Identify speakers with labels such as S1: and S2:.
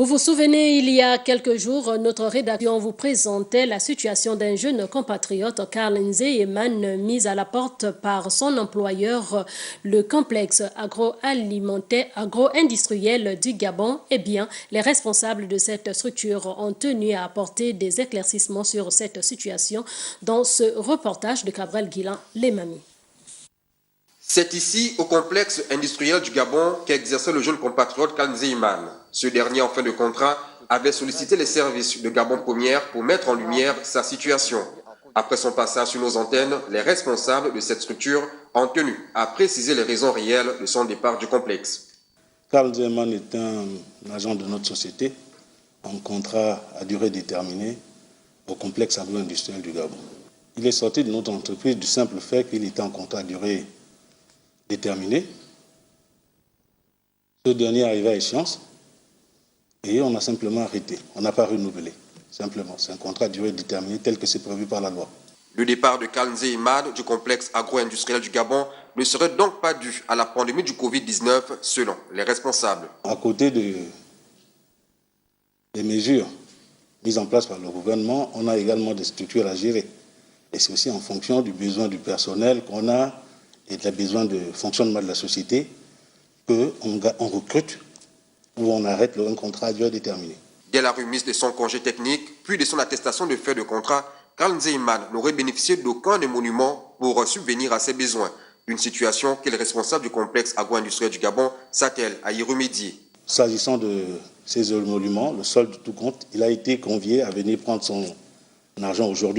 S1: Vous vous souvenez, il y a quelques jours, notre rédaction vous présentait la situation d'un jeune compatriote, Karl Nzeyeman, mis à la porte par son employeur, le complexe agro-industriel du Gabon. Eh bien, les responsables de cette structure ont tenu à apporter des éclaircissements sur cette situation dans ce reportage de Cabral Guilan, Les Mamies.
S2: C'est ici, au complexe industriel du Gabon, qu'exerçait le jeune compatriote Karl Nzeyeman. Ce dernier, en fin de contrat, avait sollicité les services de Gabon Première pour mettre en lumière sa situation. Après son passage sur nos antennes, les responsables de cette structure ont tenu à préciser les raisons réelles de son départ du complexe.
S3: Karl Nzeyeman est un agent de notre société en contrat à durée déterminée au complexe agro-industriel du Gabon. Il est sorti de notre entreprise du simple fait qu'il était en contrat à durée déterminé. Ce dernier arrivait à échéance et on a simplement arrêté. On n'a pas renouvelé. Simplement, c'est un contrat à durée déterminée tel que c'est prévu par la loi.
S2: Le départ de Karl Nzeyeman du complexe agro-industriel du Gabon ne serait donc pas dû à la pandémie du Covid-19 selon les responsables.
S3: À côté des mesures mises en place par le gouvernement, on a également des structures à gérer. Et c'est aussi en fonction du besoin du personnel qu'on a et des besoins de fonctionnement de la société qu'on recrute ou on arrête un contrat à durée déterminée.
S2: Dès la remise de son congé technique, puis de son attestation de fait de contrat, Karl Nzeyeman n'aurait bénéficié d'aucun émolument pour subvenir à ses besoins. Une situation que les responsables du complexe agro-industriel du Gabon s'attellent à y remédier.
S3: S'agissant de ces émoluments, le solde de tout compte, il a été convié à venir prendre son argent aujourd'hui.